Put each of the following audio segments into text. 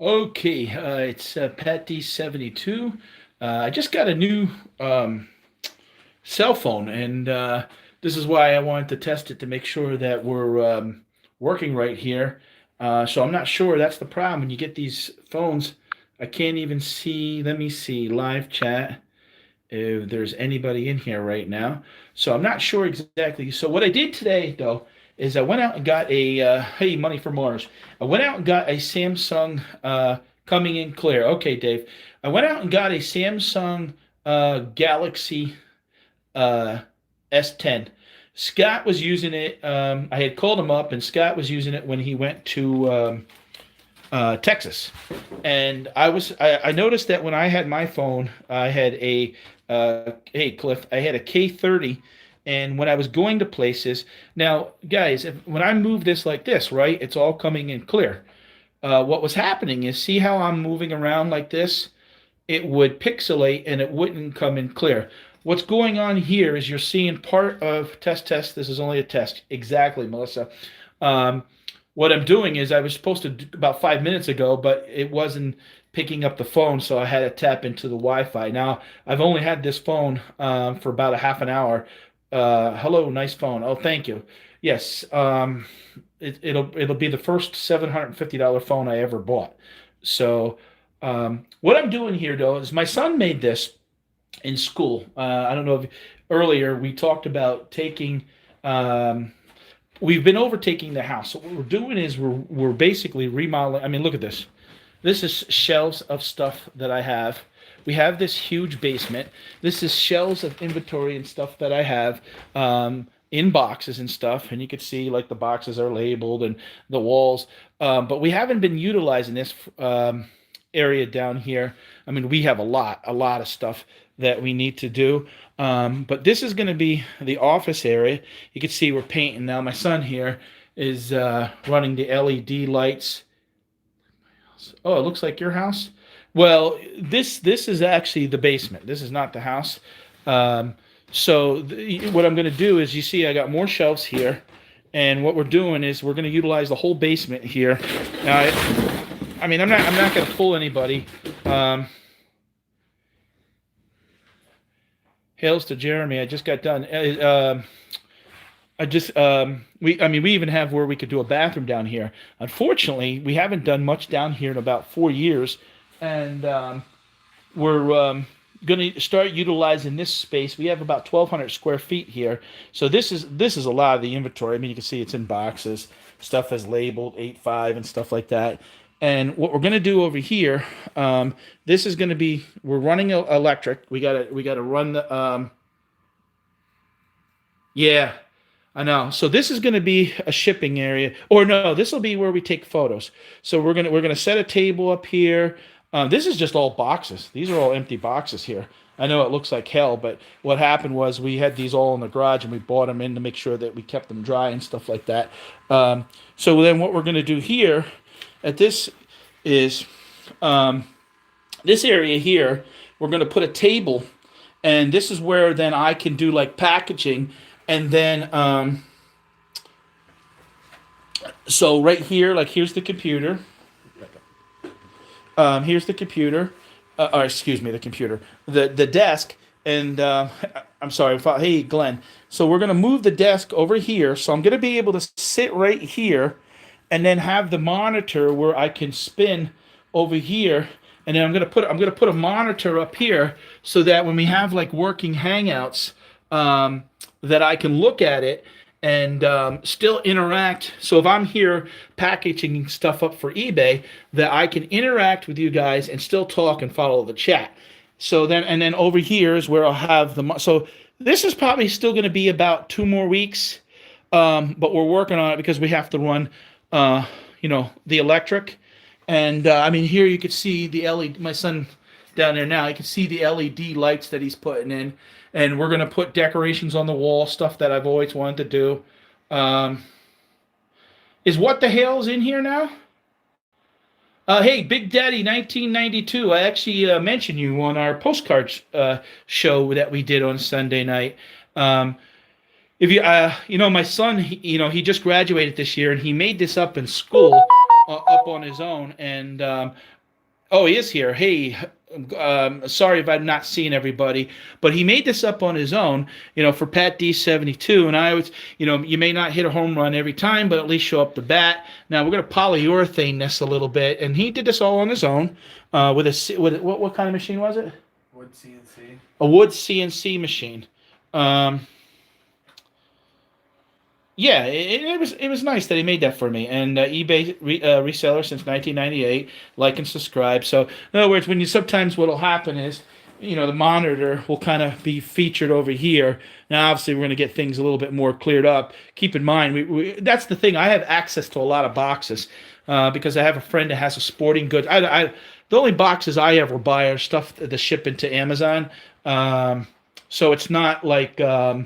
Okay, it's Patdees 72. I just got a new cell phone, and this is why I wanted to test it to make sure that we're working right here. So I'm not sure. That's the problem. When you get these phones, I can't even see. Let me see. Live chat. If there's anybody in here right now. So I'm not sure exactly. So what I did today, though, is I went out and got a hey, money for Mars. I went out and got a Samsung coming in clear. Okay, Dave. I went out and got a Samsung Galaxy uh, S10. Scott was using it. I had called him up, and Scott was using it when he went to Texas. And I noticed that when I had my phone, I had a hey Cliff, I had a K30, and when I was going to places, now guys, when I move this like this, right, it's all coming in clear. What was happening is, see how I'm moving around like this? It would pixelate and it wouldn't come in clear. What's going on here is you're seeing part of test. This is only a test. Exactly, Melissa. Um, what I'm doing is I was supposed to do about 5 minutes ago, but it wasn't picking up the phone, so I had to tap into the Wi-Fi. Now I've only had this phone for about a half an hour. Hello, nice phone. Oh, thank you. Yes, it'll be the first $750 phone I ever bought. So what I'm doing here, though, is my son made this in school. I don't know if earlier we talked about taking. We've been overtaking the house. So what we're doing is we're basically remodeling. I mean, look at this. This is shelves of stuff that I have. We have this huge basement. This is shelves of inventory and stuff that I have in boxes and stuff. And you can see like the boxes are labeled and the walls. But we haven't been utilizing this area down here. I mean, we have a lot of stuff that we need to do. But this is going to be the office area. You can see we're painting now. My son here is running the LED lights. Oh, it looks like your house. Well, this is actually the basement. This is not the house. What I'm going to do is, you see, I got more shelves here, and what we're doing is we're going to utilize the whole basement here. Now, I mean, I'm not going to fool anybody. Hails to Jeremy. I just got done. We even have where we could do a bathroom down here. Unfortunately, we haven't done much down here in about 4 years, and we're going to start utilizing this space. We have about 1,200 square feet here, so this is a lot of the inventory. I mean, you can see it's in boxes. Stuff is labeled 8.5 and stuff like that. And what we're going to do over here, this is going to be, we're running electric. We gotta run the yeah. I know. So this is going to be a shipping area, or no, this will be where we take photos. So we're gonna set a table up here. This is just all boxes. These are all empty boxes here. I know it looks like hell, but what happened was we had these all in the garage and we bought them in to make sure that we kept them dry and stuff like that. So then what we're going to do here at this is this area here. We're going to put a table, and this is where then I can do like packaging. And then, so right here, like here's the computer. Here's the computer, or excuse me, the computer, the desk, and I'm sorry. Hey, Glenn. So we're gonna move the desk over here. So I'm gonna be able to sit right here, and then have the monitor where I can spin over here. And then I'm gonna put a monitor up here so that when we have like working hangouts, that I can look at it and still interact. So if I'm here packaging stuff up for eBay, that I can interact with you guys and still talk and follow the chat. So then, and then over here is where I'll have so this is probably still going to be about 2 more weeks, but we're working on it because we have to run, the electric. And I mean, here you can see the LED. My son down there now, you can see the LED lights that he's putting in. And we're going to put decorations on the wall, stuff that I've always wanted to do. Is What the Hell's in here now? Hey, Big Daddy 1992. I actually mentioned you on our postcards show that we did on Sunday night. If you, my son, he just graduated this year, and he made this up in school up on his own. And oh, he is here. Hey, sorry if I'm not seeing everybody, but he made this up on his own, for Patdees 72. And I was, you may not hit a home run every time, but at least show up the bat. Now we're going to polyurethane this a little bit, and he did this all on his own with what kind of machine was it? Wood CNC. A wood CNC machine. Yeah, it was nice that he made that for me. And eBay reseller since 1998. Like and subscribe. So in other words, sometimes what'll happen is, the monitor will kind of be featured over here. Now, obviously, we're going to get things a little bit more cleared up. Keep in mind, that's the thing. I have access to a lot of boxes because I have a friend that has a sporting goods. The only boxes I ever buy are stuff to ship into Amazon. So it's not like I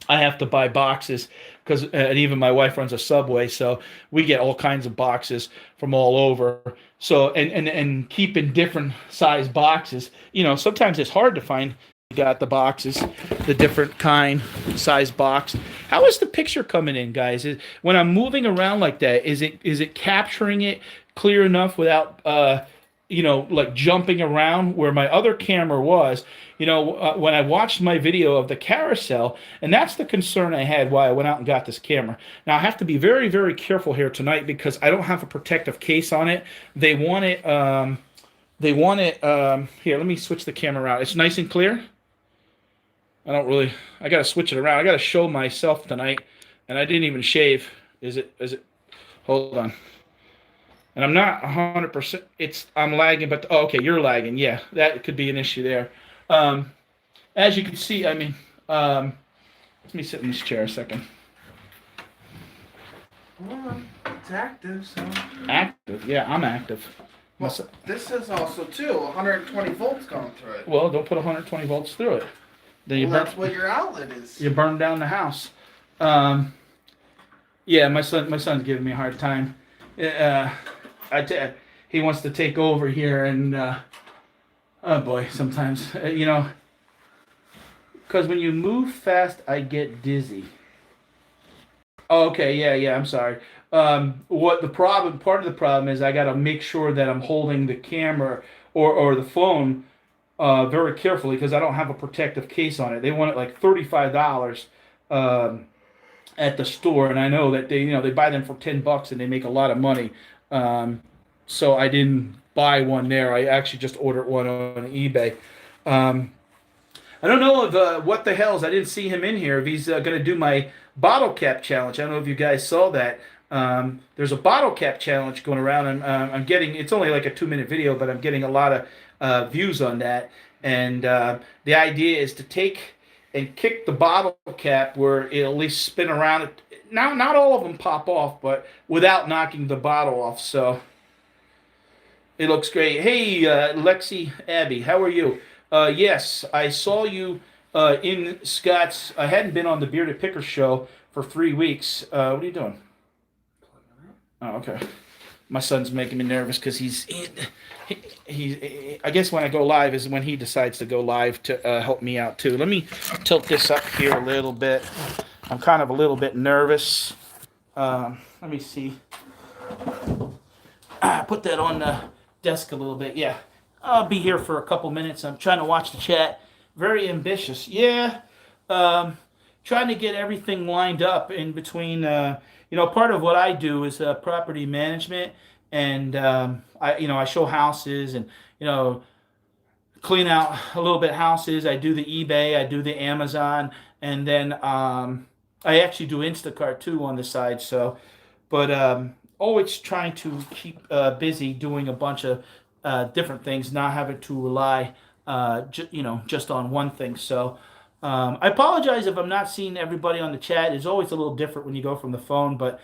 have to buy boxes because and even my wife runs a Subway, so we get all kinds of boxes from all over. So and keeping different size boxes, sometimes it's hard to find. You got the boxes, the different kind size box. How is the picture coming in, guys? When I'm moving around like that, is it capturing it clear enough without like jumping around where my other camera was? When I watched my video of the carousel, and that's the concern I had why I went out and got this camera. Now, I have to be very, very careful here tonight because I don't have a protective case on it. They want it, here, let me switch the camera around. It's nice and clear. I got to switch it around. I got to show myself tonight, and I didn't even shave. Is it, hold on. And I'm not 100%, I'm lagging, but, okay, you're lagging. Yeah, that could be an issue there. As you can see, let me sit in this chair a second. Well, it's active, so. Active? Yeah, I'm active. Well, this is also, too, 120 volts going through it. Well, don't put 120 volts through it. Then that's what your outlet is. You burn down the house. Yeah, my son's giving me a hard time. He wants to take over here, and oh boy, sometimes because when you move fast, I get dizzy. Oh, okay, yeah, I'm sorry. Part of the problem is I got to make sure that I'm holding the camera or the phone very carefully because I don't have a protective case on it. They want it like $35 at the store, and I know that they buy them for $10 and they make a lot of money. So I didn't buy one there. I actually just ordered one on eBay. I don't know if what the hell's. I didn't see him in here. If he's going to do my bottle cap challenge. I don't know if you guys saw that. There's a bottle cap challenge going around, and I'm getting. It's only like a 2-minute video, but I'm getting a lot of views on that. And the idea is to take and kick the bottle cap where it'll at least spin around. Now, not all of them pop off, but without knocking the bottle off. So it looks great. Hey, Lexi Abby, how are you? Yes, I saw you in Scott's. I hadn't been on the Bearded Picker show for 3 weeks. What are you doing? Oh, okay. My son's making me nervous because he's I guess when I go live is when he decides to go live to help me out too. Let me tilt this up here a little bit. I'm kind of a little bit nervous. Let me see. Put that on the desk a little bit. Yeah, I'll be here for a couple minutes. I'm trying to watch the chat. Very ambitious. Yeah. Trying to get everything lined up in between. Part of what I do is property management, and I show houses and clean out a little bit houses. I do the eBay, I do the Amazon, and then I actually do Instacart too on the side. So, but always trying to keep busy doing a bunch of different things, not having to rely just on one thing. So. I apologize if I'm not seeing everybody on the chat. It's always a little different when you go from the phone, but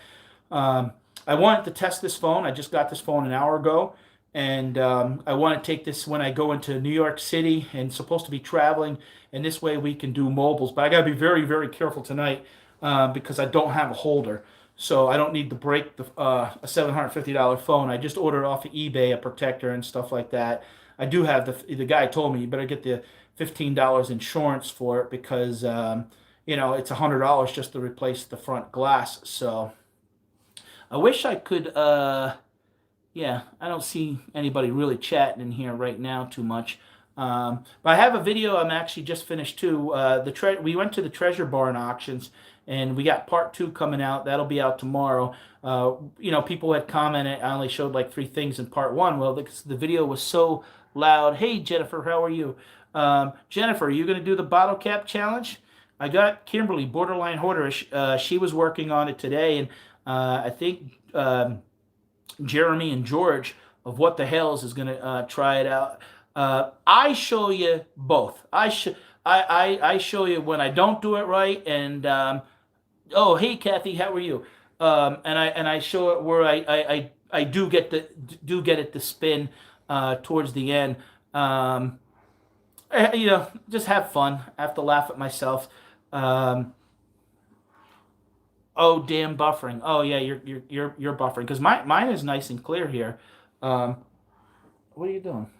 I wanted to test this phone. I just got this phone an hour ago, and I want to take this when I go into New York City and supposed to be traveling, and this way we can do mobiles. But I got to be very, very careful tonight because I don't have a holder, so I don't need to break a $750 phone. I just ordered off of eBay a protector and stuff like that. I do have the guy told me you better get the $15 insurance for it because it's $100 just to replace the front glass. So I wish I could Yeah, I don't see anybody really chatting in here right now too much. But I have a video I'm actually just finished too. We went to the Treasure Barn auctions, and we got part two coming out. That'll be out tomorrow. People had commented I only showed like 3 things in part one. Well, the video was so loud. Hey, Jennifer, how are you? Jennifer, are you going to do the bottle cap challenge? I got Kimberly, borderline hoarderish. She was working on it today, and I think Jeremy and George of What the Hells is going to try it out. I show you both. I show you when I don't do it right, and oh, hey Kathy, how are you? And I show it where I do get it to spin towards the end. Just have fun. I have to laugh at myself. Um, oh, damn buffering. Oh yeah, you're buffering because mine is nice and clear here. Um, what are you doing?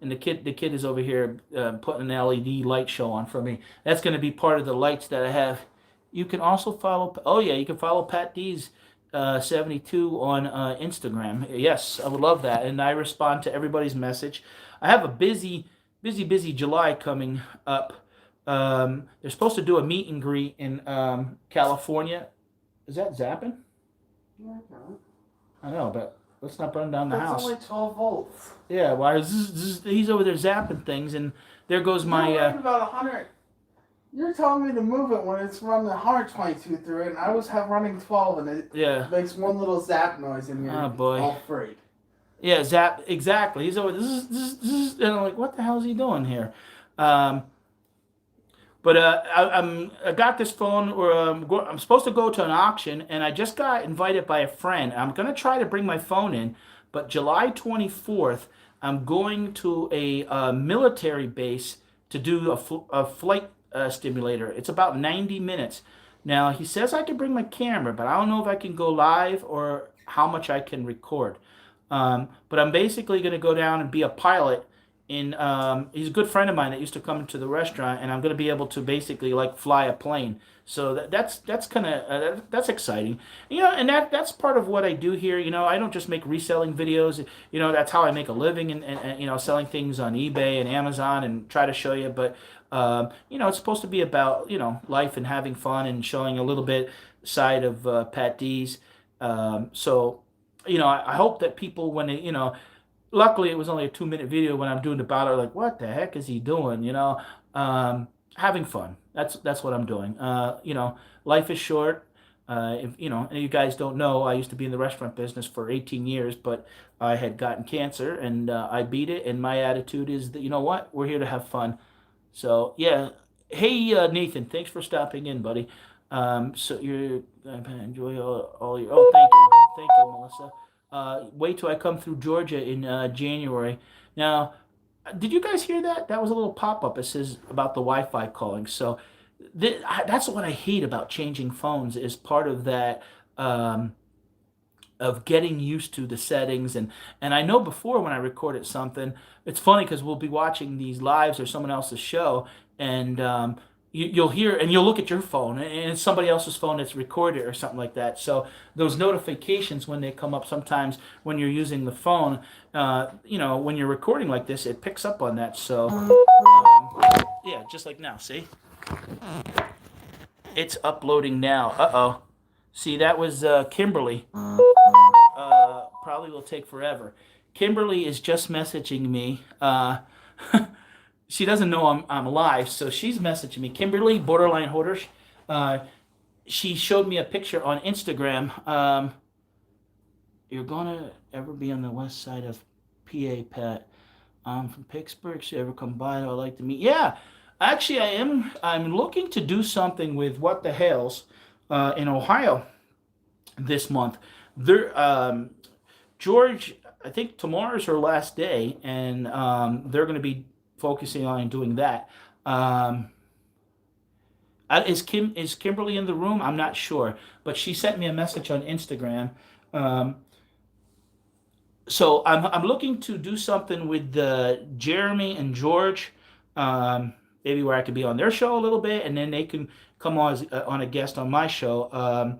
And the kid is over here putting an LED light show on for me. That's going to be part of the lights that I have. You can also follow. Oh yeah, you can follow Patdees 72 on Instagram. Yes, I would love that, and I respond to everybody's message. I have a busy July coming up. They're supposed to do a meet and greet in California. Is that zapping? Yeah, I know, but let's not burn down the that's house. only 12 volts. Yeah, well, he's over there zapping things, and there goes my. You're worried about 100. You're telling me to move it when it's running 122 through it, and I was running 12, and it makes one little zap noise, and you're all afraid. Yeah, zap, exactly. He's over, and I'm like, what the hell is he doing here? But I got this phone, or I'm supposed to go to an auction, and I just got invited by a friend. I'm going to try to bring my phone in, but July 24th, I'm going to a military base to do a flight stimulator. It's about 90 minutes. Now, he says I can bring my camera, but I don't know if I can go live or how much I can record. But I'm basically going to go down and be a pilot he's a good friend of mine that used to come to the restaurant, and I'm going to be able to basically like fly a plane. So that's kind of that's exciting. And that's part of what I do here. I don't just make reselling videos. That's how I make a living, and selling things on eBay and Amazon, and try to show you. But it's supposed to be about life and having fun and showing a little bit side of Patdees. So I hope that people, when they luckily, it was only a 2-minute video when I'm doing the battle. Like, what the heck is he doing? Having fun. That's what I'm doing. Life is short. If you guys don't know, I used to be in the restaurant business for 18 years, but I had gotten cancer, and I beat it. And my attitude is that what, we're here to have fun. So yeah. Hey Nathan, thanks for stopping in, buddy. So you're enjoy all your. Oh, thank you, Melissa. Wait till I come through Georgia in January. Now, did you guys hear that? That was a little pop-up. It says about the Wi-Fi calling. So that's what I hate about changing phones, is part of that of getting used to the settings. And I know before when I recorded something, it's funny because we'll be watching these lives or someone else's show, and you'll hear, and you'll look at your phone, and it's somebody else's phone that's recorded or something like that. So those notifications, when they come up, sometimes when you're using the phone, when you're recording like this, it picks up on that. So yeah, just like now, see? It's uploading now. Uh-oh. See, that was Kimberly. Probably will take forever. Kimberly is just messaging me. She doesn't know I'm live, so she's messaging me. Kimberly, borderline hoarders. She showed me a picture on Instagram. You're gonna ever be on the west side of PA, Pat? I'm from Pittsburgh. So you ever come by? I'd like to meet. Yeah, actually, I am. I'm looking to do something with What the Hells in Ohio this month. George, I think tomorrow's her last day, and they're going to be focusing on doing that. Is Kimberly in the room? I'm not sure, but she sent me a message on Instagram. So I'm looking to do something with Jeremy and George, maybe where I could be on their show a little bit, and then they can come on as, on a guest on my show.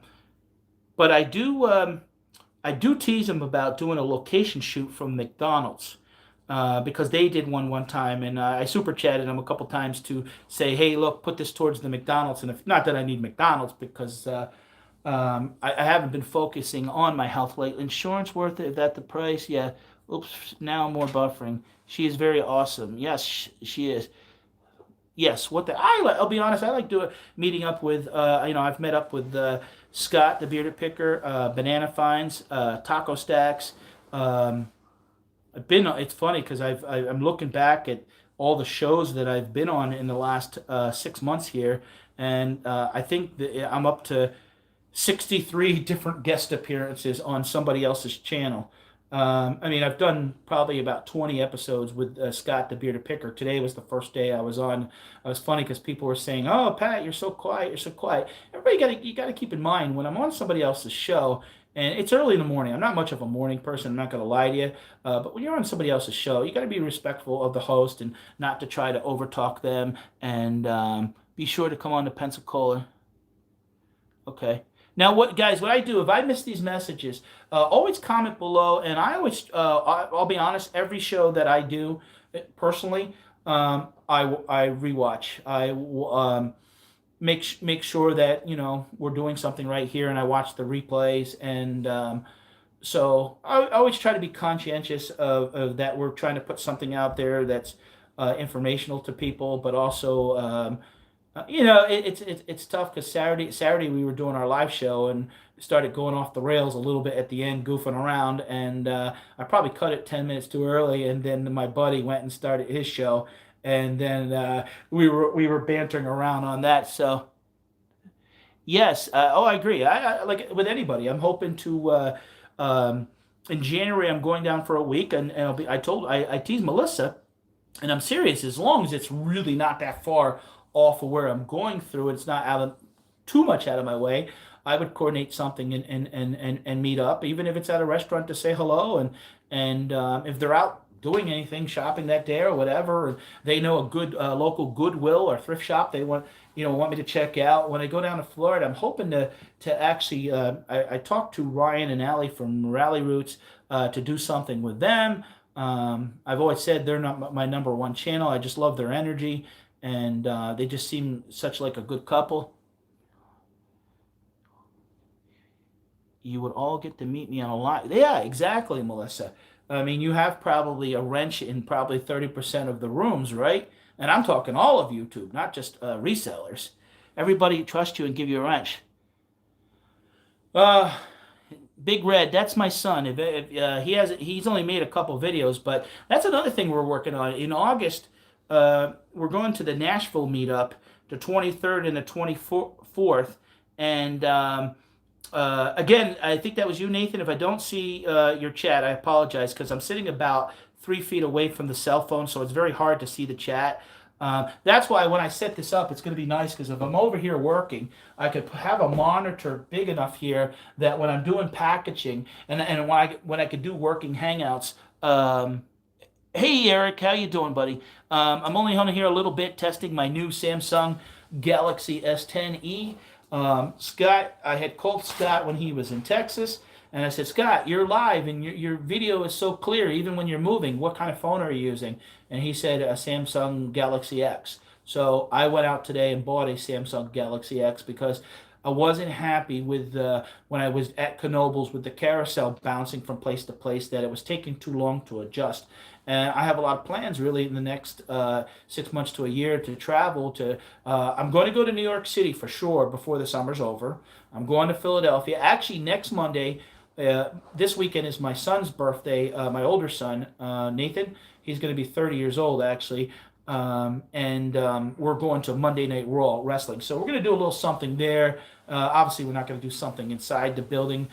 But I do I do tease him about doing a location shoot from McDonald's. Because they did one time, and I super chatted them a couple times to say, hey, look, put this towards the McDonald's. And if not that I need McDonald's, because I haven't been focusing on my health lately. Insurance worth it? Is that the price? Yeah. Oops. Now more buffering. She is very awesome. Yes, she is. Yes. What the? I'll be honest. I like doing meeting up with. I've met up with Scott, the bearded picker, Banana Finds, Taco Stacks. Um, I've been. It's funny because I'm looking back at all the shows that I've been on in the last 6 months here, and I think that I'm up to 63 different guest appearances on somebody else's channel. I mean, I've done probably about 20 episodes with Scott, the bearded picker. Today was the first day I was on. It was funny because people were saying, "Oh, Pat, you're so quiet. You're so quiet." You got to keep in mind when I'm on somebody else's show, and it's early in the morning. I'm not much of a morning person. I'm not going to lie to you. But when you're on somebody else's show, you got to be respectful of the host and not to try to overtalk them. And be sure to come on to Pensacola. Okay. Now, guys? What I do if I miss these messages, always comment below, and I always, I'll be honest. Every show that I do, personally, I rewatch. Make sure that we're doing something right here, and I watch the replays, and so I always try to be conscientious of that. We're trying to put something out there that's informational to people, but also. It's tough because Saturday we were doing our live show and started going off the rails a little bit at the end, goofing around, and I probably cut it 10 minutes too early, and then my buddy went and started his show, and then we were bantering around on that. So yes, I agree. I like with anybody. I'm hoping to. In January, I'm going down for a week, and I teased Melissa, and I'm serious. As long as it's really not that far off of where I'm going through, it's not too much out of my way. I would coordinate something and meet up, even if it's at a restaurant to say hello, and if they're out doing anything, shopping that day or whatever, and they know a good local Goodwill or thrift shop they want me to check out. When I go down to Florida, I'm hoping to actually I talked to Ryan and Allie from Rally Roots to do something with them. I've always said they're not my number one channel. I just love their energy, and they just seem such like a good couple. You would all get to meet me on a lot. Yeah, exactly, Melissa. I mean, you have probably a wrench in probably 30% of the rooms, right? And I'm talking all of YouTube, not just resellers. Everybody trusts you and give you a wrench. Big Red, that's my son. If he's only made a couple videos, but that's another thing we're working on. In August, we're going to the Nashville meetup, the 23rd and the 24th, and again, I think that was you, Nathan. If I don't see your chat, I apologize because I'm sitting about 3 feet away from the cell phone, so it's very hard to see the chat. That's why when I set this up, it's going to be nice because if I'm over here working, I could have a monitor big enough here that when I'm doing packaging and when I could do working hangouts. Hey Eric, how you doing, buddy? I'm only on here a little bit testing my new Samsung Galaxy S10e. Scott, I had called Scott when he was in Texas, and I said, Scott, you're live and your video is so clear even when you're moving. What kind of phone are you using? And he said a Samsung Galaxy X. So I went out today and bought a Samsung Galaxy X because I wasn't happy with when I was at Knoebels with the carousel bouncing from place to place, that it was taking too long to adjust. And I have a lot of plans really in the next 6 months to a year to travel to. I'm going to go to New York City for sure before the summer's over. I'm going to Philadelphia. Actually, next Monday, this weekend is my son's birthday, my older son, Nathan. He's going to be 30 years old actually. And we're going to Monday Night Raw Wrestling. So we're going to do a little something there. Obviously, we're not going to do something inside the building.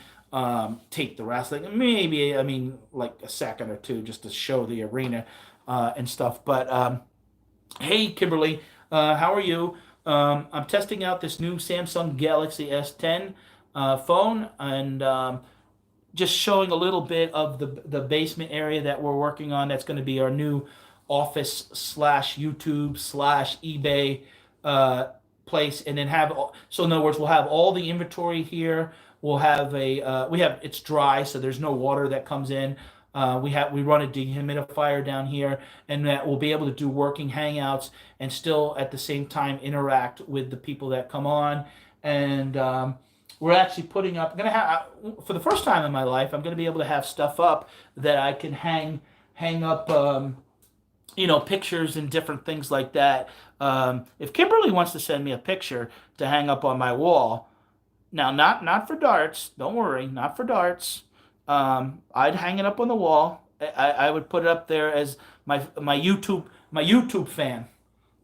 Tape the wrestling, maybe, I mean, like a second or two just to show the arena and stuff. But hey, Kimberly, how are you? I'm testing out this new Samsung Galaxy S10 phone, and just showing a little bit of the basement area that we're working on. That's going to be our new office slash YouTube slash eBay place, and then so in other words, we'll have all the inventory here. we'll have it's dry, so there's no water that comes in. We run a dehumidifier down here, and that we'll be able to do working hangouts and still at the same time interact with the people that come on. And we're actually putting up. I'm gonna have for the first time in my life. I'm gonna be able to have stuff up that I can hang up. Pictures and different things like that. If Kimberly wants to send me a picture to hang up on my wall, now not for darts. Don't worry, not for darts. I'd hang it up on the wall. I would put it up there as my YouTube fan.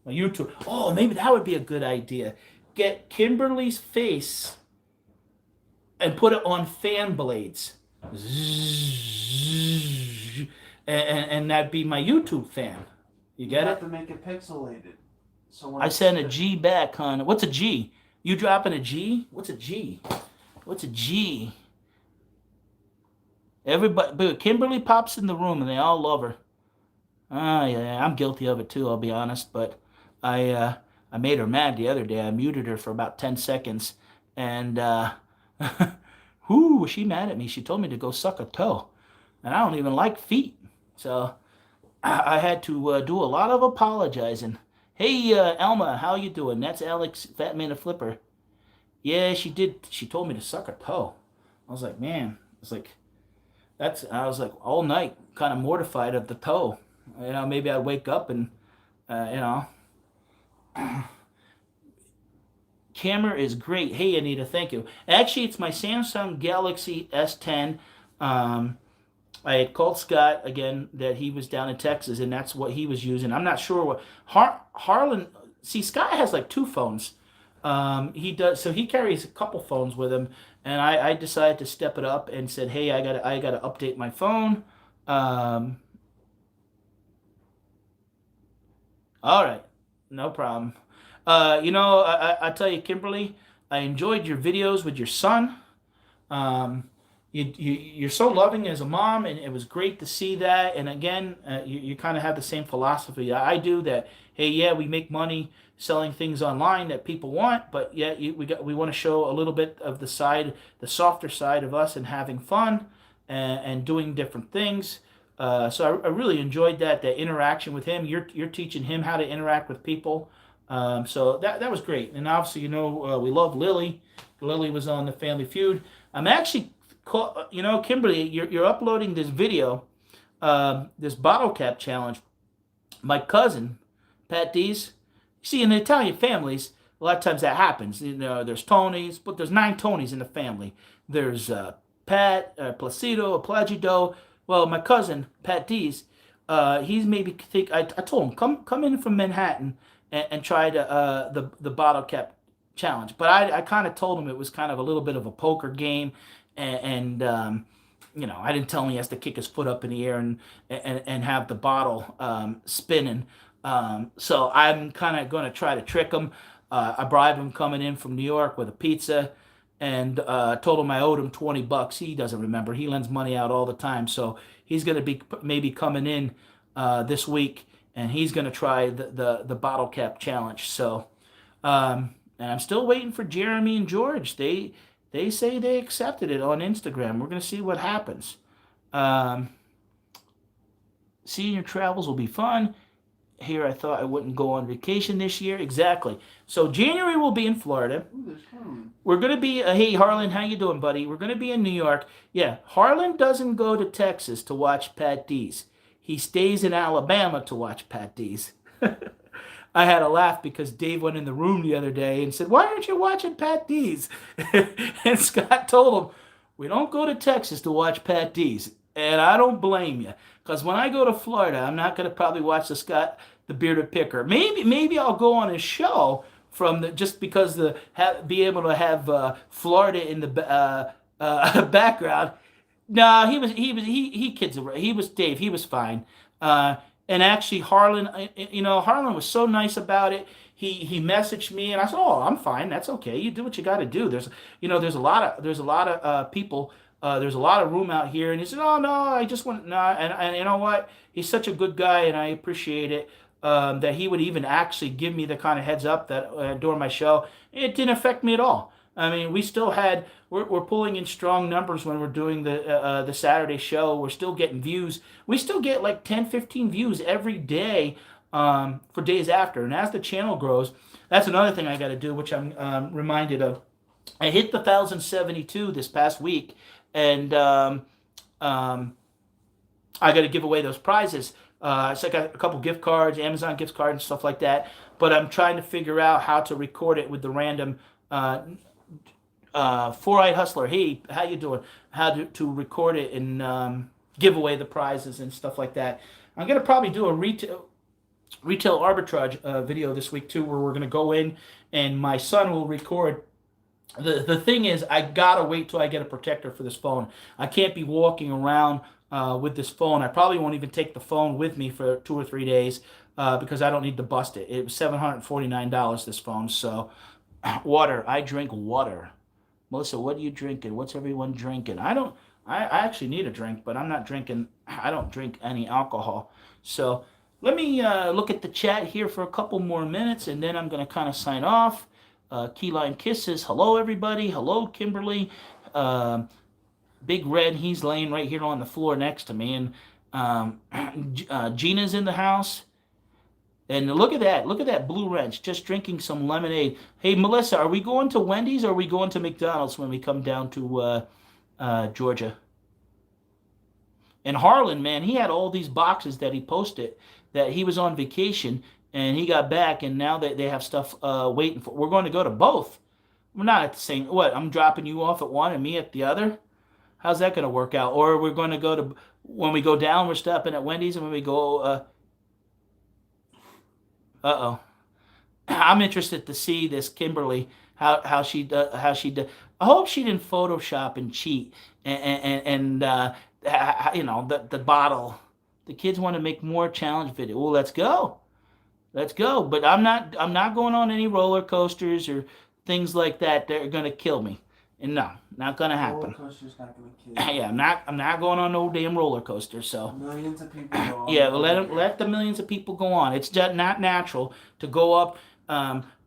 My YouTube. Oh, maybe that would be a good idea. Get Kimberly's face and put it on fan blades. And that'd be my YouTube fan. You get it? You have to make it pixelated. So I send a G back, hon. What's a G? You dropping a G? What's a G? What's a G? Everybody, but Kimberly pops in the room and they all love her. Ah, yeah, I'm guilty of it too. I'll be honest, but I made her mad the other day. I muted her for about 10 seconds, and whoo, was she mad at me? She told me to go suck a toe, and I don't even like feet, so I had to do a lot of apologizing. Hey, Elma, how you doing? That's Alex, Fat Man the Flipper. Yeah, she did. She told me to suck her toe. I was like, man, I was like all night kind of mortified of the toe. Maybe I'd wake up and, camera is great. Hey, Anita, thank you. Actually, it's my Samsung Galaxy S10. I had called Scott again that he was down in Texas, and that's what he was using. I'm not sure what Harlan. See, Scott has like 2 phones. He does, so he carries a couple phones with him, and I decided to step it up and said, hey, I gotta update my phone. All right, no problem. I tell you, Kimberly, I enjoyed your videos with your son. You're so loving as a mom, and it was great to see that. And again, you kind of have the same philosophy I do, that hey, yeah, we make money selling things online that people want, but yeah, we want to show a little bit of the softer side of us, and having fun and doing different things. So I really enjoyed that interaction with him. You're teaching him how to interact with people. So that was great. And obviously, we love Lily. Lily was on the Family Feud. I'm actually, Kimberly, you're uploading this video, this bottle cap challenge. My cousin, Patdees. See, in the Italian families, a lot of times that happens. There's Tonys, but there's 9 Tonys in the family. There's Placido, Placido. Well, my cousin, Patdees, he's maybe I told him, come in from Manhattan and try the bottle cap challenge. But I kind of told him it was kind of a little bit of a poker game, and I didn't tell him he has to kick his foot up in the air and have the bottle spinning. So I'm kind of going to try to trick him. I bribed him coming in from New York with a pizza, and told him I owed him $20. He doesn't remember. He lends money out all the time. So he's going to be maybe coming in this week, and he's going to try the bottle cap challenge. So, and I'm still waiting for Jeremy and George. They say they accepted it on Instagram. We're going to see what happens. Seeing your travels will be fun. Here, I thought I wouldn't go on vacation this year. Exactly. So January we'll be in Florida. Ooh, we're gonna be. Hey Harlan, how you doing, buddy? We're gonna be in New York. Yeah, Harlan doesn't go to Texas to watch Patdees. He stays in Alabama to watch Patdees. I had a laugh because Dave went in the room the other day and said, "Why aren't you watching Patdees?" And Scott told him, "We don't go to Texas to watch Patdees," and I don't blame you. Because when I go to Florida, I'm not going to probably watch the Bearded Picker. Maybe I'll go on his show just because be able to have Florida in the background. No, he was Dave. He was fine. And actually, Harlan, Harlan was so nice about it. He messaged me, and I said, "Oh, I'm fine. That's okay. You do what you got to do." There's a lot of people. There's a lot of room out here. And he said, "Oh, no, I just want," no. And you know what? He's such a good guy, and I appreciate it, that he would even actually give me the kind of heads up that during my show. It didn't affect me at all. I mean, we still had we're pulling in strong numbers when we're doing the Saturday show. We're still getting views. We still get like 10, 15 views every day for days after. And as the channel grows, that's another thing I got to do, which I'm reminded of. I hit the 1,072 this past week, and um, I got to give away those prizes. So I got a couple gift cards, Amazon gift cards, and stuff like that. But I'm trying to figure out how to record it with the random Four-Eyed Hustler. Hey, how you doing? How to record it and give away the prizes and stuff like that. I'm gonna probably do a retail arbitrage video this week too, where we're gonna go in and my son will record. The thing is, I gotta wait till I get a protector for this phone. I can't be walking around with this phone. I probably won't even take the phone with me for 2 or 3 days because I don't need to bust it. It was $749 this phone. So water. I drink water. Melissa, what are you drinking? What's everyone drinking? I actually need a drink, but I'm not drinking. I don't drink any alcohol. So let me look at the chat here for a couple more minutes, and then I'm going to kind of sign off. Keyline Kisses. Hello, everybody. Hello, Kimberly. Big Red, he's laying right here on the floor next to me. And Gina's in the house. And look at that. Look at that blue wrench just drinking some lemonade. Hey, Melissa, are we going to Wendy's or are we going to McDonald's when we come down to Georgia? And Harlan, man, he had all these boxes that he posted that he was on vacation and he got back, and now they have stuff waiting for. We're going to go to both. We're not at the same. What? I'm dropping you off at one and me at the other. How's that going to work out? Or we're going to go to when we go down. We're stopping at Wendy's, and when we go. Uh-oh. I'm interested to see this Kimberly. How she does. I hope she didn't Photoshop and cheat. And you know the bottle. The kids want to make more challenge video. Well, let's go. Let's go. But I'm not going on any roller coasters or things like that. They're gonna kill me. And no, not gonna happen. Roller coaster's not gonna kill you. Yeah, I'm not going on no damn roller coaster. So millions of people go on. Yeah, let the millions of people go on. It's just not natural to go up.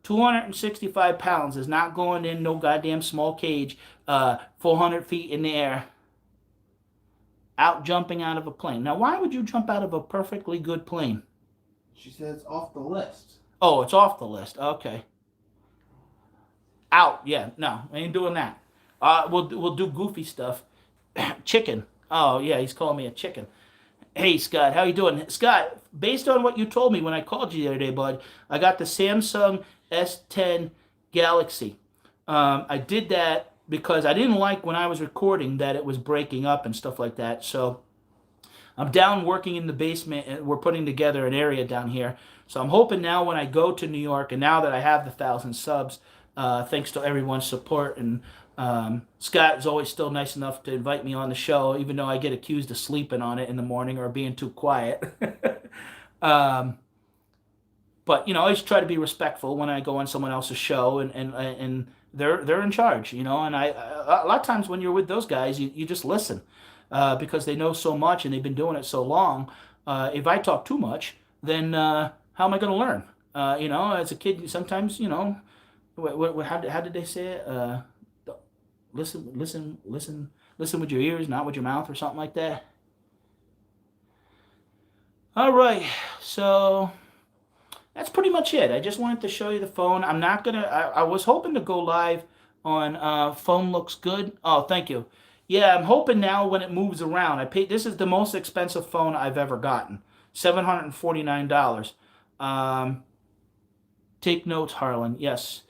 265 pounds is not going in no goddamn small cage. 400 feet in the air. Out jumping out of a plane. Now, why would you jump out of a perfectly good plane? She said it's off the list. Oh, it's off the list. Okay. Out. Yeah. No, I ain't doing that. We'll do goofy stuff. Chicken. Oh yeah, he's calling me a chicken. Hey Scott, how you doing? Scott, based on what you told me when I called you the other day, bud, I got the Samsung S10 Galaxy. I did that because I didn't like when I was recording that it was breaking up and stuff like that. So I'm down working in the basement and we're putting together an area down here. So I'm hoping now when I go to New York and now that I have the 1,000 subs, thanks to everyone's support, and Scott is always still nice enough to invite me on the show, even though I get accused of sleeping on it in the morning or being too quiet. But you know, I always try to be respectful when I go on someone else's show, and they're in charge, you know. And a lot of times when you're with those guys, you just listen because they know so much and they've been doing it so long. If I talk too much, then how am I going to learn? You know, as a kid, sometimes, you know, how did they say it? Listen with your ears, not with your mouth, or something like that. All right, so that's pretty much it. I just wanted to show you the phone. I'm not gonna. I was hoping to go live on phone looks good. Oh, thank you. Yeah, I'm hoping now when it moves around. I paid. This is the most expensive phone I've ever gotten. $749. Take notes, Harlan. Yes.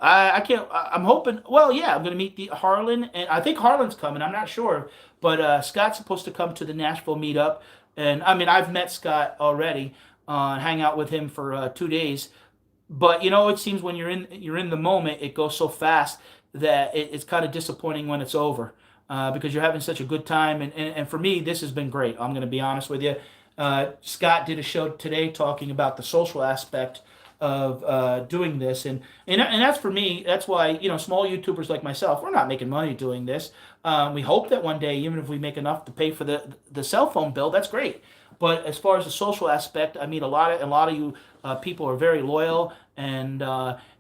I can't. I'm hoping. Well, yeah, I'm going to meet the Harlan, and I think Harlan's coming. I'm not sure, but Scott's supposed to come to the Nashville meetup, and I mean I've met Scott already, hang out with him for 2 days, but you know it seems when you're in the moment, it goes so fast that it's kind of disappointing when it's over, because you're having such a good time, and for me this has been great. I'm going to be honest with you. Scott did a show today talking about the social aspect of doing this, and that's for me. That's why, you know, small YouTubers like myself, we're not making money doing this. We hope that one day, even if we make enough to pay for the cell phone bill, that's great. But as far as the social aspect, I mean, a lot of you people are very loyal, and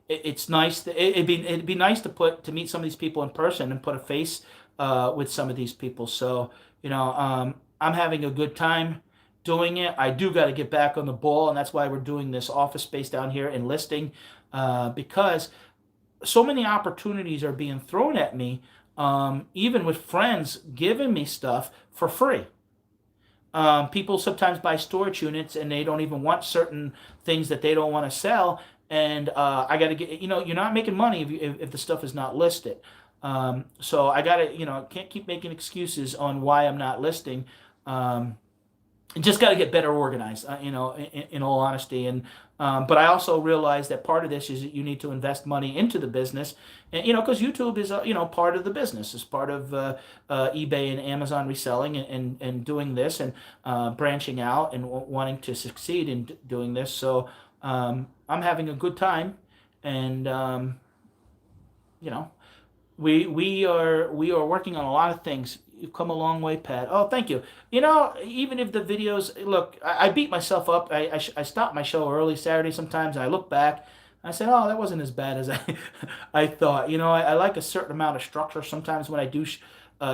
it's nice. It'd be nice to meet some of these people in person and put a face with some of these people. So I'm having a good time doing it. I do got to get back on the ball, and that's why we're doing this office space down here and listing, because so many opportunities are being thrown at me, even with friends giving me stuff for free. People sometimes buy storage units and they don't even want certain things that they don't want to sell. And I got to get, you're not making money if the stuff is not listed. So I got to, can't keep making excuses on why I'm not listing. Just got to get better organized, in all honesty. And but I also realize that part of this is that you need to invest money into the business, and because YouTube is part of the business, is part of eBay and Amazon reselling and doing this and branching out and wanting to succeed in doing this. So I'm having a good time, and you know we are working on a lot of things. You've come a long way, Pat. Oh, thank you. Even if the videos, look, I beat myself up. I stop my show early Saturday sometimes, and I look back. I said, oh, that wasn't as bad as I thought. I like a certain amount of structure sometimes when I do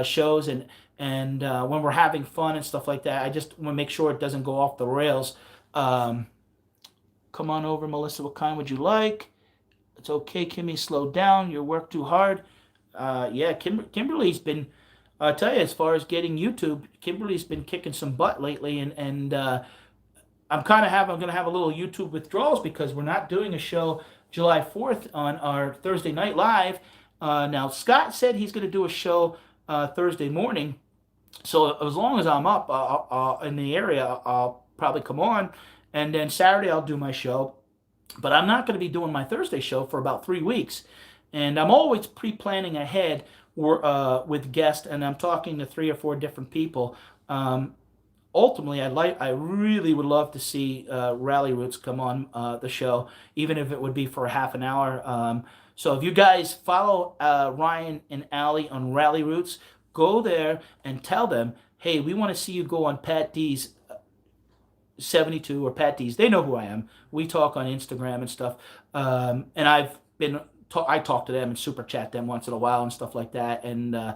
shows, and when we're having fun and stuff like that. I just want to make sure it doesn't go off the rails. Come on over, Melissa. What kind would you like? It's okay, Kimmy. Slow down. You work too hard. Yeah, Kimberly's been. I'll tell you, as far as getting YouTube, Kimberly's been kicking some butt lately, and I'm going to have a little YouTube withdrawals because we're not doing a show July 4th on our Thursday Night Live. Now Scott said he's going to do a show Thursday morning, so as long as I'm up in the area, I'll probably come on, and then Saturday I'll do my show. But I'm not going to be doing my Thursday show for about 3 weeks, and I'm always pre-planning ahead with guests, and I'm talking to 3 or 4 different people. Ultimately, I really would love to see Rally Roots come on the show, even if it would be for a half an hour. So if you guys follow Ryan and Allie on Rally Roots, go there and tell them, hey, we want to see you go on Patdees 72 or Patdees. They know who I am. We talk on Instagram and stuff. And I talk to them and super chat them once in a while and stuff like that. And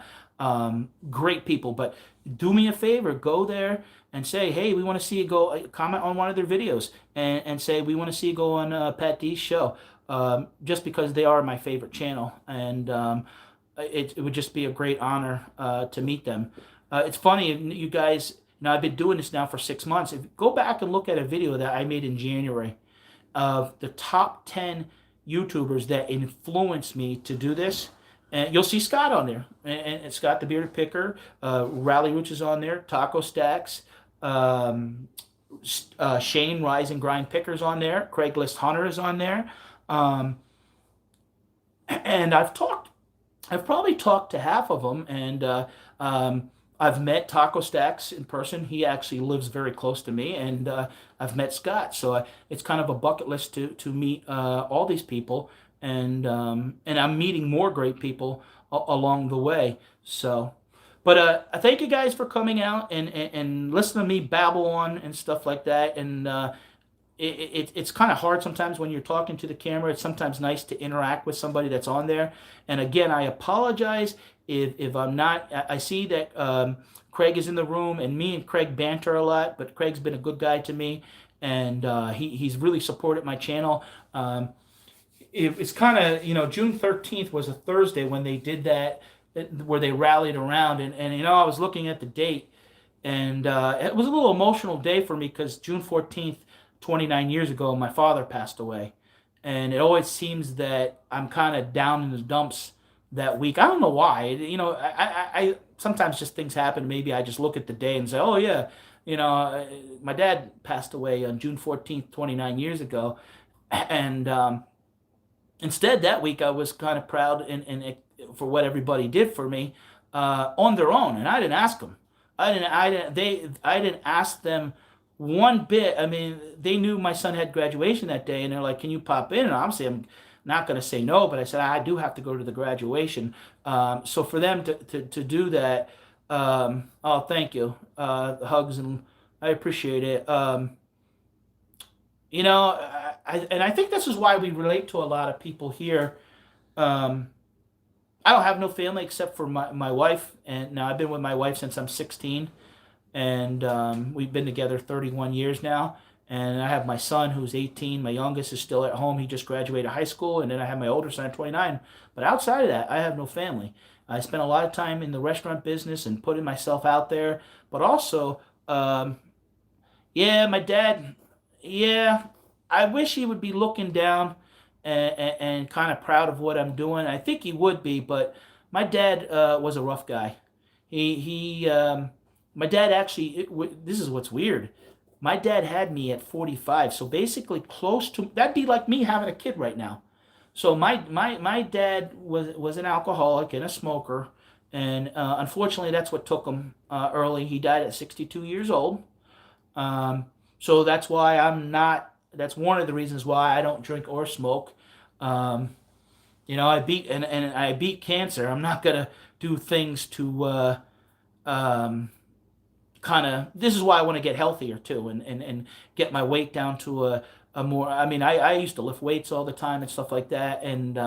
great people. But do me a favor, go there and say, hey, we want to see you go, comment on one of their videos and say, we want to see you go on Pat D's show, just because they are my favorite channel. And it would just be a great honor to meet them. It's funny, you guys, I've been doing this now for 6 months. Go back and look at a video that I made in January of the top 10 YouTubers that influenced me to do this. And you'll see Scott on there. And Scott the Bearded Picker, Rally Roots is on there, Taco Stacks, Shane Rise and Grind Picker's on there, Craigslist Hunter is on there. And I've probably talked to half of them, and I've met Taco Stacks in person. He actually lives very close to me, and I've met Scott. So it's kind of a bucket list to meet all these people, and I'm meeting more great people along the way. So, but I thank you guys for coming out and listening to me babble on and stuff like that. And it's kind of hard sometimes when you're talking to the camera. It's sometimes nice to interact with somebody that's on there. And again, I apologize if I'm not. I see that Craig is in the room, and me and Craig banter a lot, but Craig's been a good guy to me, and he's really supported my channel. It's kind of, June 13th was a Thursday when they did that, where they rallied around, and I was looking at the date, and it was a little emotional day for me because June 14th, 29 years ago, my father passed away. And it always seems that I'm kind of down in the dumps that week. I don't know why. I sometimes just things happen. Maybe I just look at the day and say, oh, yeah, my dad passed away on June 14th, 29 years ago. And instead, that week, I was kind of proud and for what everybody did for me on their own. And I didn't ask them. I didn't ask them one bit. I mean, they knew my son had graduation that day, and they're like, can you pop in? And obviously I'm not going to say no, but I said I do have to go to the graduation. So for them to do that, oh, thank you. The hugs, and I appreciate it. And I think this is why we relate to a lot of people here. Um, I don't have no family except for my wife, and now I've been with my wife since I'm 16, and we've been together 31 years now. And I have my son who's 18. My youngest is still at home. He just graduated high school, and then I have my older son at 29. But outside of that, I have no family. I spent a lot of time in the restaurant business and putting myself out there, but also, yeah, my dad, yeah, I wish he would be looking down and kind of proud of what I'm doing. I think he would be, but my dad was a rough guy. My dad actually, this is what's weird. My dad had me at 45, so basically close to, that'd be like me having a kid right now. So my dad was an alcoholic and a smoker, and unfortunately that's what took him early. He died at 62 years old. Um, so that's why I'm not. That's one of the reasons why I don't drink or smoke. Um, and I beat cancer. I'm not gonna do things to um, kind of. This is why I want to get healthier too, and get my weight down to a more. I mean, I used to lift weights all the time and stuff like that, and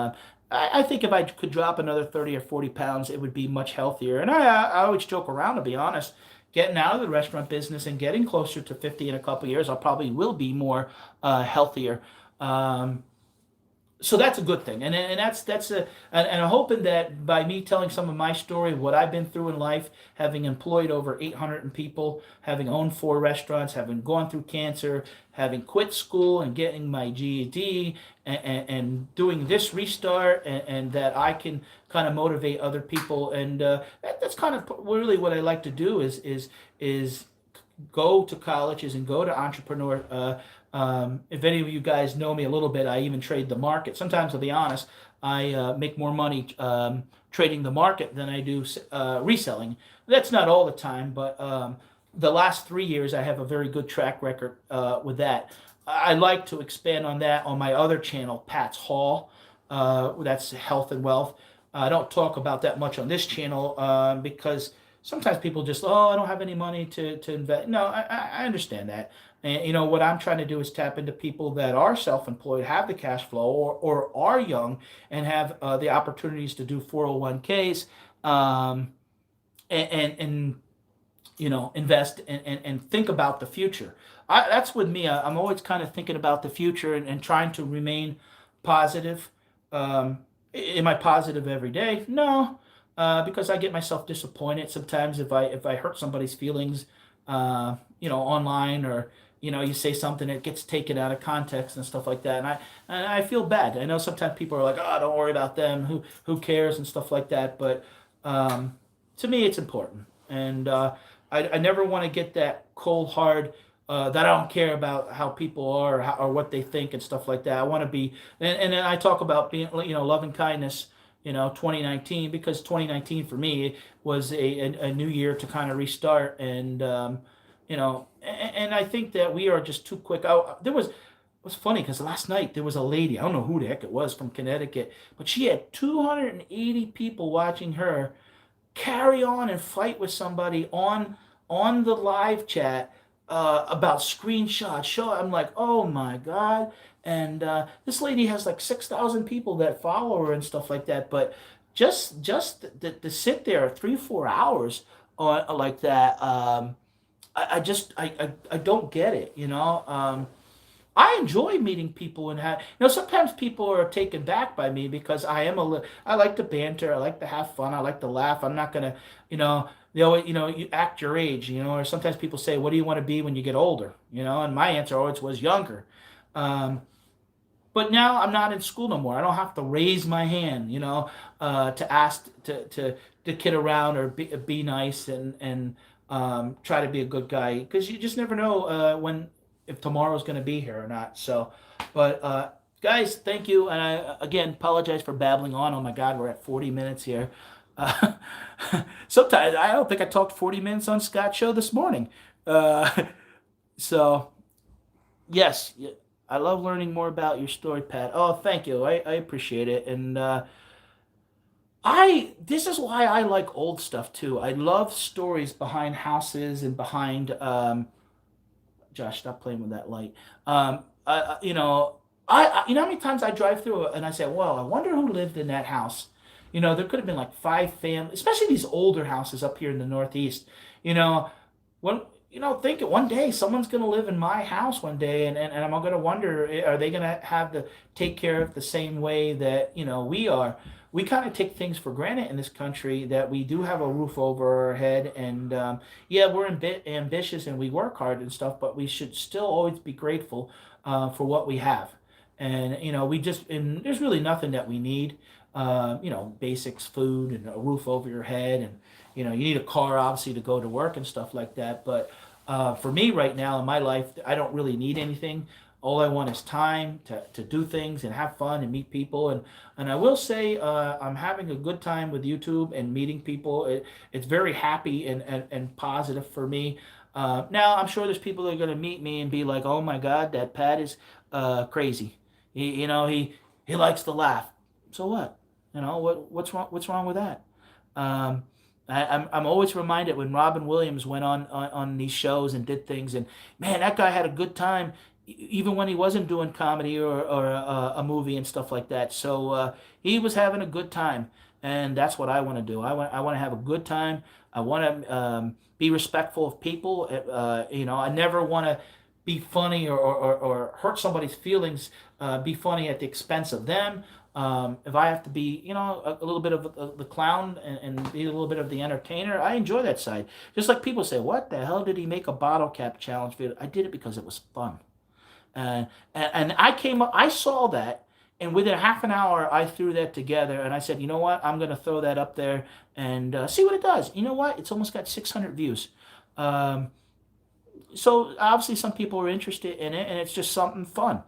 I think if I could drop another 30 or 40 pounds, it would be much healthier. And I always joke around, to be honest. Getting out of the restaurant business and getting closer to 50 in a couple of years, I probably will be more healthier. Um, so that's a good thing, and that's and I'm hoping that by me telling some of my story, what I've been through in life, having employed over 800 people, having owned 4 restaurants, having gone through cancer, having quit school and getting my GED, and doing this restart, and that I can kind of motivate other people, and that's kind of really what I like to do is go to colleges and go to entrepreneur. If any of you guys know me a little bit, I even trade the market. Sometimes, I'll be honest, I make more money trading the market than I do reselling. That's not all the time, but the last 3 years I have a very good track record with that. I like to expand on that on my other channel, Pat's Hall. That's health and wealth. I don't talk about that much on this channel because sometimes people just, oh, I don't have any money to invest. No, I understand that. And what I'm trying to do is tap into people that are self-employed, have the cash flow, or are young and have the opportunities to do 401ks, and invest and think about the future. That's with me. I'm always kind of thinking about the future and trying to remain positive. Am I positive every day? No, because I get myself disappointed sometimes if I hurt somebody's feelings, online, or you say something that gets taken out of context and stuff like that, and I feel bad. I know sometimes people are like, oh, don't worry about them. Who cares and stuff like that. But to me, it's important, and I never want to get that cold hard. That I don't care about how people are, or what they think and stuff like that. I want to be, and then I talk about being, love and kindness, 2019, because 2019 for me was a new year to kind of restart, and and I think that we are just too quick. It was funny because last night there was a lady, I don't know who the heck it was, from Connecticut, but she had 280 people watching her carry on and fight with somebody on the live chat about screenshots. I'm like, oh my god! And this lady has like 6,000 people that follow her and stuff like that. But just to sit there 3 4 hours on like that, I just I don't get it. I enjoy meeting people and sometimes people are taken back by me because I like to banter, I like to have fun, I like to laugh. I'm not gonna, they always, you act your age, or sometimes people say, what do you want to be when you get older? And my answer always was younger. Um, but now I'm not in school no more. I don't have to raise my hand, to ask to kid around or be nice and try to be a good guy, because you just never know when if tomorrow's going to be here or not. So, but guys, thank you, and I again apologize for babbling on. Oh my God, we're at 40 minutes here. Uh, Sometimes I don't think I talked 40 minutes on Scott's show this morning. Uh, so yes, I love learning more about your story, Pat. Oh, thank you. I appreciate it. And I this is why I like old stuff too. I love stories behind houses and behind Josh, stop playing with that light. you know, you know how many times I drive through and I say, well, I wonder who lived in that house. You know, there could have been like 5 families, especially these older houses up here in the Northeast. You know, when think it one day someone's going to live in my house one day, and I'm going to wonder, are they going to have to take care of the same way that we are? We kind of take things for granted in this country that we do have a roof over our head, and yeah, we're ambitious and we work hard and stuff, but we should still always be grateful for what we have. And and there's really nothing that we need. Basics, food and a roof over your head, and you need a car obviously to go to work and stuff like that. But for me right now in my life, I don't really need anything. All I want is time to do things and have fun and meet people. And I will say I'm having a good time with YouTube and meeting people. It's very happy and positive for me. Now I'm sure there's people that are going to meet me and be like, "Oh my God, that Pat is crazy. He likes to laugh." So what? What's wrong with that? Um, I'm always reminded when Robin Williams went on these shows and did things, and man, that guy had a good time, even when he wasn't doing comedy or a movie and stuff like that. So he was having a good time, and that's what I want to do. I want to have a good time. I want to be respectful of people. I never want to be funny or hurt somebody's feelings. Be funny at the expense of them. If I have to be, a little bit of the clown and be a little bit of the entertainer, I enjoy that side. Just like people say, what the hell did he make a bottle cap challenge video? I did it because it was fun. And I saw that, and within a half an hour, I threw that together, and I said, you know what? I'm going to throw that up there and see what it does. You know what? It's almost got 600 views. So obviously some people are interested in it, and it's just something fun.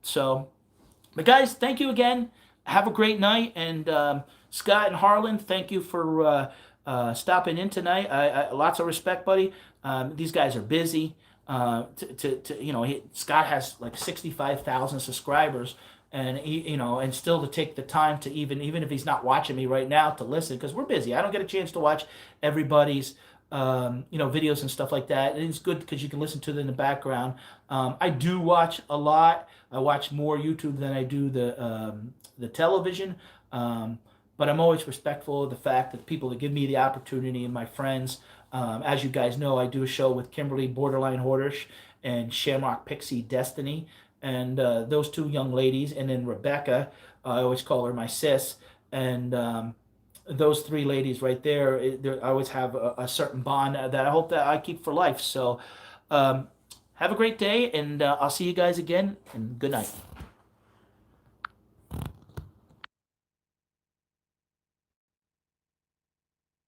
So... But guys, thank you again. Have a great night. And Scott and Harlan, thank you for stopping in tonight. Lots of respect, buddy. These guys are busy. Scott has like 65,000 subscribers, and and still to take the time to even if he's not watching me right now to listen, because we're busy. I don't get a chance to watch everybody's videos and stuff like that. And it's good because you can listen to them in the background. I do watch a lot. I watch more YouTube than I do the television. But I'm always respectful of the fact that people that give me the opportunity and my friends. As you guys know, I do a show with Kimberly Borderline Hordish and Shamrock Pixie Destiny, and those two young ladies, and then Rebecca. I always call her my sis, and those three ladies right there, I always have a certain bond that I hope that I keep for life. So have a great day, and I'll see you guys again, and good night.